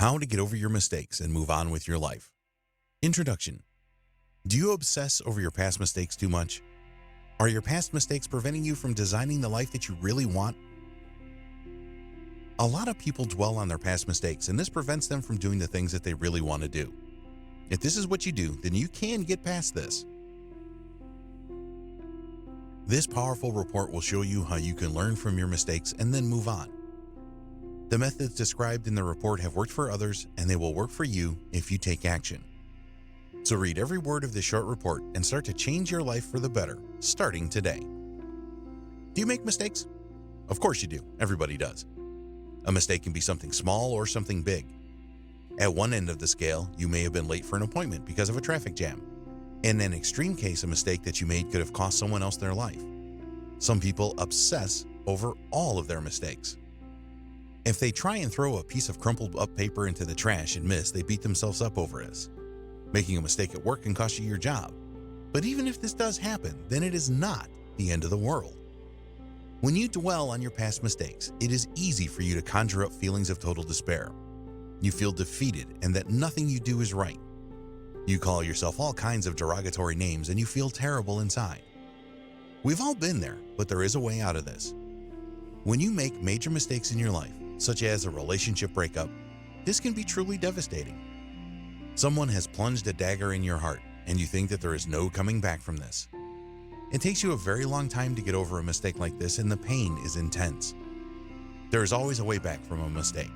How to get over your mistakes and move on with your life. Introduction. Do you obsess over your past mistakes too much? Are your past mistakes preventing you from designing the life that you really want? A lot of people dwell on their past mistakes, and this prevents them from doing the things that they really want to do. If this is what you do, then you can get past this. This powerful report will show you how you can learn from your mistakes and then move on. The methods described in the report have worked for others, and they will work for you if you take action. So read every word of this short report and start to change your life for the better, starting today. Do you make mistakes? Of course you do. Everybody does. A mistake can be something small or something big. At one end of the scale, you may have been late for an appointment because of a traffic jam. In an extreme case, a mistake that you made could have cost someone else their life. Some people obsess over all of their mistakes. If they try and throw a piece of crumpled up paper into the trash and miss, they beat themselves up over this. Making a mistake at work can cost you your job. But even if this does happen, then it is not the end of the world. When you dwell on your past mistakes, it is easy for you to conjure up feelings of total despair. You feel defeated and that nothing you do is right. You call yourself all kinds of derogatory names and you feel terrible inside. We've all been there, but there is a way out of this. When you make major mistakes in your life, such as a relationship breakup, this can be truly devastating. Someone has plunged a dagger in your heart, and you think that there is no coming back from this. It takes you a very long time to get over a mistake like this, and the pain is intense. There is always a way back from a mistake.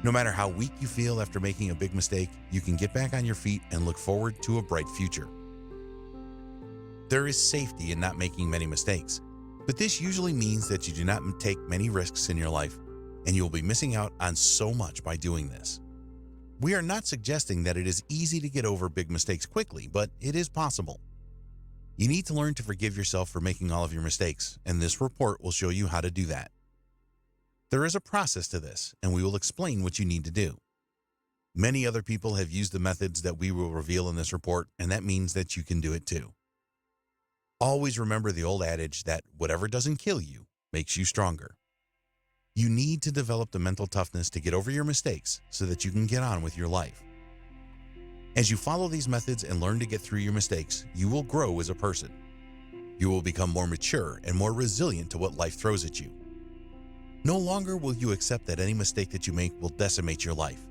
No matter how weak you feel after making a big mistake, you can get back on your feet and look forward to a bright future. There is safety in not making many mistakes, but this usually means that you do not take many risks in your life, and you will be missing out on so much by doing this. We are not suggesting that it is easy to get over big mistakes quickly, but it is possible. You need to learn to forgive yourself for making all of your mistakes, and this report will show you how to do that. There is a process to this, and we will explain what you need to do. Many other people have used the methods that we will reveal in this report, and that means that you can do it too. Always remember the old adage that whatever doesn't kill you makes you stronger. You need to develop the mental toughness to get over your mistakes so that you can get on with your life. As you follow these methods and learn to get through your mistakes, you will grow as a person. You will become more mature and more resilient to what life throws at you. No longer will you accept that any mistake that you make will decimate your life.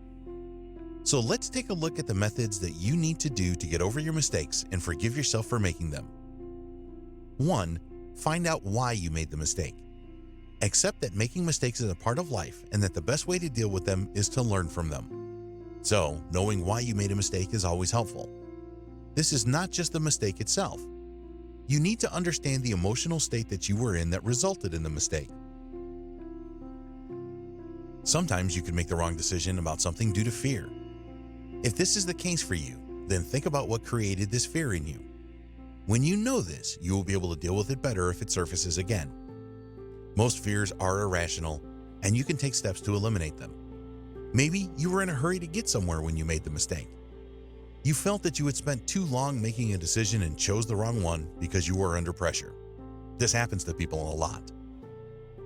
So let's take a look at the methods that you need to do to get over your mistakes and forgive yourself for making them. 1. Find out why you made the mistake. Accept that making mistakes is a part of life and that the best way to deal with them is to learn from them. So, knowing why you made a mistake is always helpful. This is not just the mistake itself. You need to understand the emotional state that you were in that resulted in the mistake. Sometimes you could make the wrong decision about something due to fear. If this is the case for you, then think about what created this fear in you. When you know this, you will be able to deal with it better if it surfaces again. Most fears are irrational, and you can take steps to eliminate them. Maybe you were in a hurry to get somewhere when you made the mistake. You felt that you had spent too long making a decision and chose the wrong one because you were under pressure. This happens to people a lot.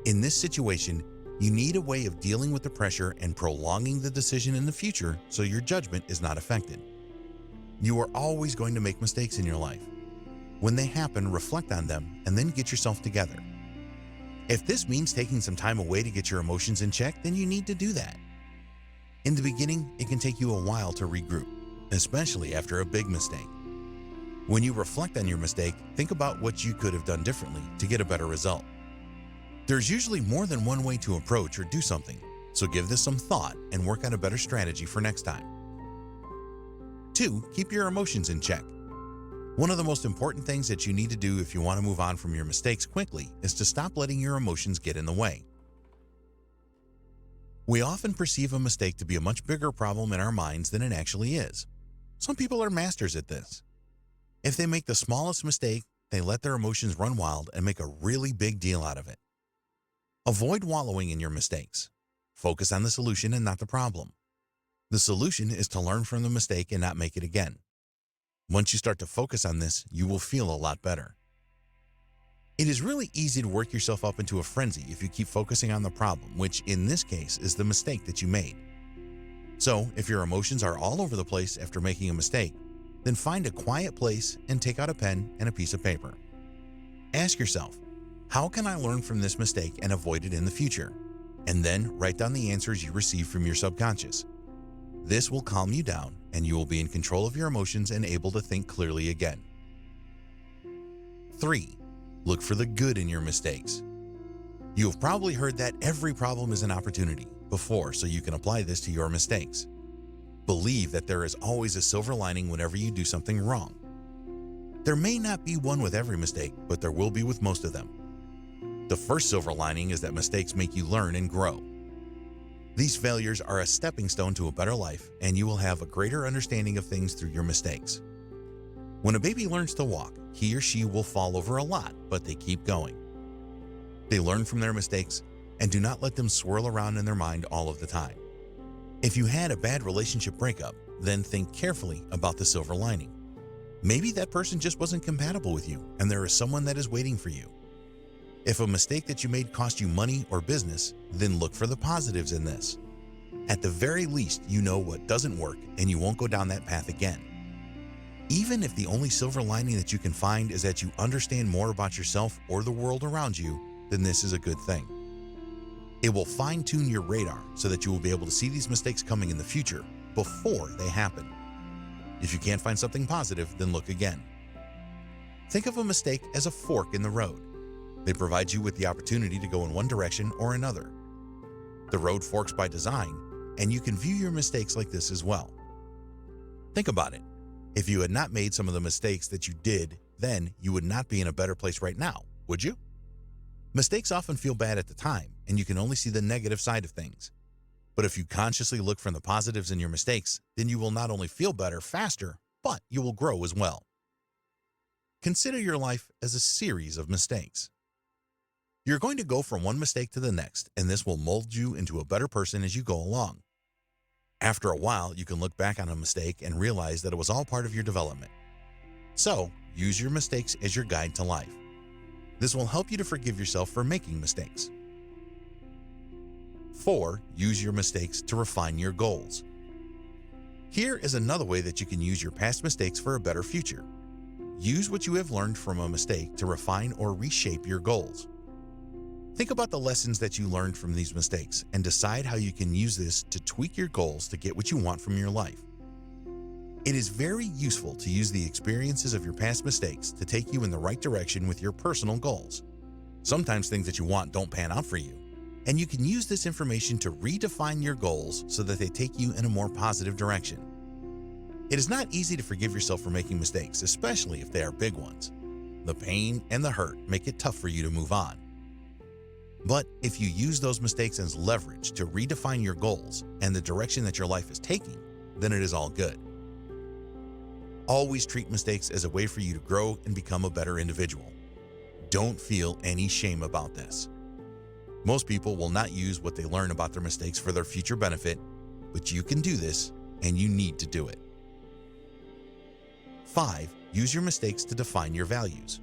In this situation, you need a way of dealing with the pressure and prolonging the decision in the future so your judgment is not affected. You are always going to make mistakes in your life. When they happen, reflect on them and then get yourself together. If this means taking some time away to get your emotions in check, then you need to do that. In the beginning, it can take you a while to regroup, especially after a big mistake. When you reflect on your mistake, think about what you could have done differently to get a better result. There's usually more than one way to approach or do something, so give this some thought and work on a better strategy for next time. 2. Keep your emotions in check. One of the most important things that you need to do if you want to move on from your mistakes quickly is to stop letting your emotions get in the way. We often perceive a mistake to be a much bigger problem in our minds than it actually is. Some people are masters at this. If they make the smallest mistake, they let their emotions run wild and make a really big deal out of it. Avoid wallowing in your mistakes. Focus on the solution and not the problem. The solution is to learn from the mistake and not make it again. Once you start to focus on this, you will feel a lot better. It is really easy to work yourself up into a frenzy if you keep focusing on the problem, which in this case is the mistake that you made. So, if your emotions are all over the place after making a mistake, then find a quiet place and take out a pen and a piece of paper. Ask yourself, how can I learn from this mistake and avoid it in the future? And then write down the answers you receive from your subconscious. This will calm you down and you will be in control of your emotions and able to think clearly again. 3. Look for the good in your mistakes. You have probably heard that every problem is an opportunity before, so you can apply this to your mistakes. Believe that there is always a silver lining whenever you do something wrong. There may not be one with every mistake, but there will be with most of them. The first silver lining is that mistakes make you learn and grow. These failures are a stepping stone to a better life, and you will have a greater understanding of things through your mistakes. When a baby learns to walk, he or she will fall over a lot, but they keep going. They learn from their mistakes and do not let them swirl around in their mind all of the time. If you had a bad relationship breakup, then think carefully about the silver lining. Maybe that person just wasn't compatible with you and there is someone that is waiting for you. If a mistake that you made cost you money or business, then look for the positives in this. At the very least, you know what doesn't work and you won't go down that path again. Even if the only silver lining that you can find is that you understand more about yourself or the world around you, then this is a good thing. It will fine-tune your radar so that you will be able to see these mistakes coming in the future before they happen. If you can't find something positive, then look again. Think of a mistake as a fork in the road. They provide you with the opportunity to go in one direction or another. The road forks by design, and you can view your mistakes like this as well. Think about it. If you had not made some of the mistakes that you did, then you would not be in a better place right now, would you? Mistakes often feel bad at the time, and you can only see the negative side of things. But if you consciously look for the positives in your mistakes, then you will not only feel better faster, but you will grow as well. Consider your life as a series of mistakes. You're going to go from one mistake to the next, and this will mold you into a better person as you go along. After a while, you can look back on a mistake and realize that it was all part of your development. So, use your mistakes as your guide to life. This will help you to forgive yourself for making mistakes. 4. Use your mistakes to refine your goals. Here is another way that you can use your past mistakes for a better future. Use what you have learned from a mistake to refine or reshape your goals. Think about the lessons that you learned from these mistakes and decide how you can use this to tweak your goals to get what you want from your life. It is very useful to use the experiences of your past mistakes to take you in the right direction with your personal goals. Sometimes things that you want don't pan out for you, and you can use this information to redefine your goals so that they take you in a more positive direction. It is not easy to forgive yourself for making mistakes, especially if they are big ones. The pain and the hurt make it tough for you to move on. But if you use those mistakes as leverage to redefine your goals and the direction that your life is taking, then it is all good. Always treat mistakes as a way for you to grow and become a better individual. Don't feel any shame about this. Most people will not use what they learn about their mistakes for their future benefit, but you can do this and you need to do it. 5. Use your mistakes to define your values.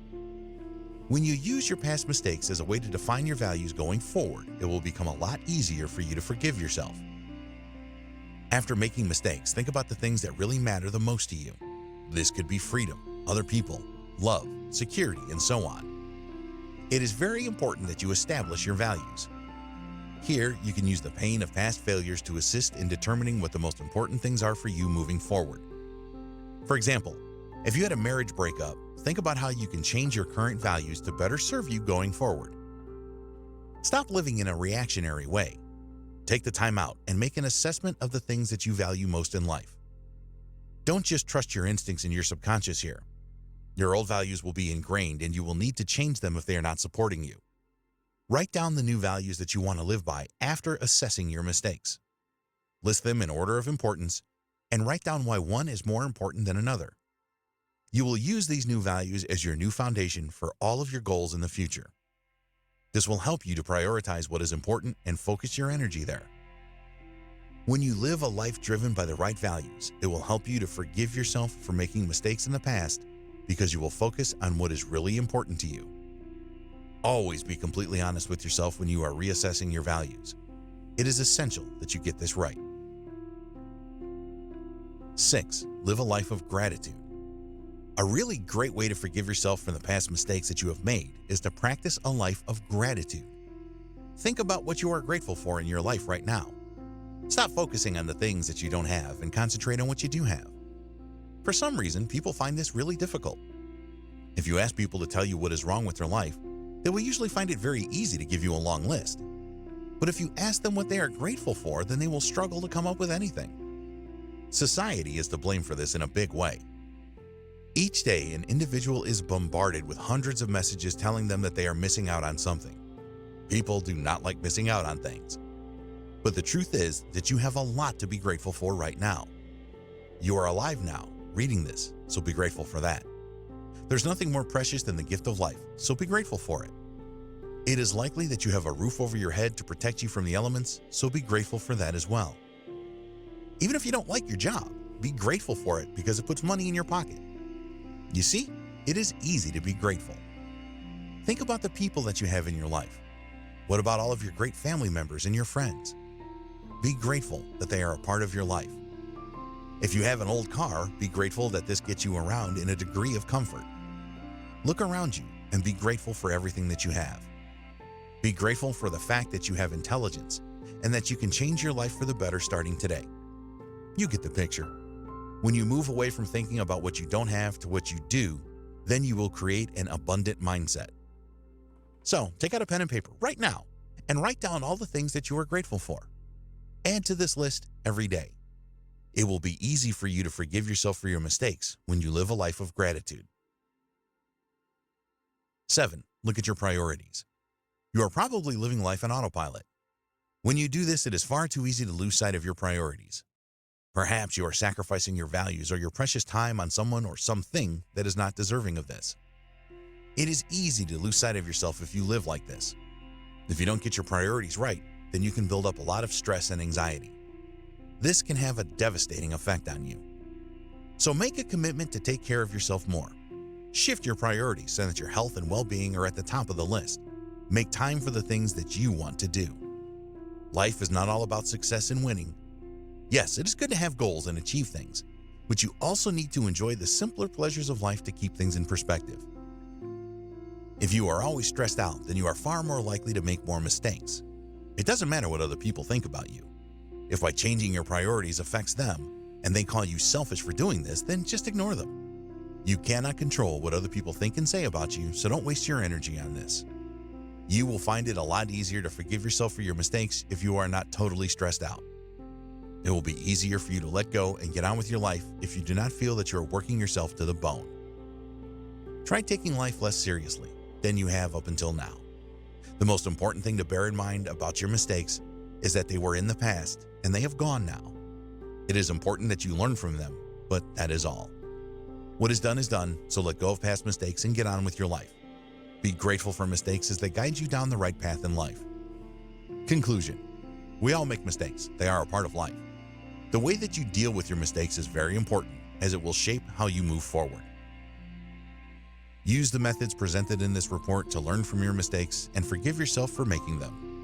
When you use your past mistakes as a way to define your values going forward, it will become a lot easier for you to forgive yourself. After making mistakes, think about the things that really matter the most to you. This could be freedom, other people, love, security, and so on. It is very important that you establish your values. Here, you can use the pain of past failures to assist in determining what the most important things are for you moving forward. For example, if you had a marriage breakup, think about how you can change your current values to better serve you going forward. Stop living in a reactionary way. Take the time out and make an assessment of the things that you value most in life. Don't just trust your instincts and your subconscious here. Your old values will be ingrained and you will need to change them if they are not supporting you. Write down the new values that you want to live by after assessing your mistakes. List them in order of importance and write down why one is more important than another. You will use these new values as your new foundation for all of your goals in the future. This will help you to prioritize what is important and focus your energy there. When you live a life driven by the right values, it will help you to forgive yourself for making mistakes in the past because you will focus on what is really important to you. Always be completely honest with yourself when you are reassessing your values. It is essential that you get this right. 6. Live a life of gratitude. A really great way to forgive yourself for the past mistakes that you have made is to practice a life of gratitude. Think about what you are grateful for in your life right now. Stop focusing on the things that you don't have and concentrate on what you do have. For some reason, people find this really difficult. If you ask people to tell you what is wrong with their life, they will usually find it very easy to give you a long list. But if you ask them what they are grateful for, then they will struggle to come up with anything. Society is to blame for this in a big way. Each day, an individual is bombarded with hundreds of messages telling them that they are missing out on something. People do not like missing out on things. But the truth is that you have a lot to be grateful for right now. You are alive now, reading this, so be grateful for that. There's nothing more precious than the gift of life, so be grateful for it. It is likely that you have a roof over your head to protect you from the elements, so be grateful for that as well. Even if you don't like your job, be grateful for it because it puts money in your pocket. You see, it is easy to be grateful. Think about the people that you have in your life. What about all of your great family members and your friends? Be grateful that they are a part of your life. If you have an old car, be grateful that this gets you around in a degree of comfort. Look around you and be grateful for everything that you have. Be grateful for the fact that you have intelligence and that you can change your life for the better starting today. You get the picture. When you move away from thinking about what you don't have to what you do, then you will create an abundant mindset. So, take out a pen and paper right now and write down all the things that you are grateful for. Add to this list every day. It will be easy for you to forgive yourself for your mistakes when you live a life of gratitude. 7. Look at your priorities. You are probably living life on autopilot. When you do this, it is far too easy to lose sight of your priorities. Perhaps you are sacrificing your values or your precious time on someone or something that is not deserving of this. It is easy to lose sight of yourself if you live like this. If you don't get your priorities right, then you can build up a lot of stress and anxiety. This can have a devastating effect on you. So make a commitment to take care of yourself more. Shift your priorities so that your health and well-being are at the top of the list. Make time for the things that you want to do. Life is not all about success and winning. Yes, it is good to have goals and achieve things, but you also need to enjoy the simpler pleasures of life to keep things in perspective. If you are always stressed out, then you are far more likely to make more mistakes. It doesn't matter what other people think about you. If by changing your priorities affects them, and they call you selfish for doing this, then just ignore them. You cannot control what other people think and say about you, so don't waste your energy on this. You will find it a lot easier to forgive yourself for your mistakes if you are not totally stressed out. It will be easier for you to let go and get on with your life if you do not feel that you are working yourself to the bone. Try taking life less seriously than you have up until now. The most important thing to bear in mind about your mistakes is that they were in the past and they have gone now. It is important that you learn from them, but that is all. What is done, so let go of past mistakes and get on with your life. Be grateful for mistakes as they guide you down the right path in life. Conclusion. We all make mistakes. They are a part of life. The way that you deal with your mistakes is very important, as it will shape how you move forward. Use the methods presented in this report to learn from your mistakes and forgive yourself for making them.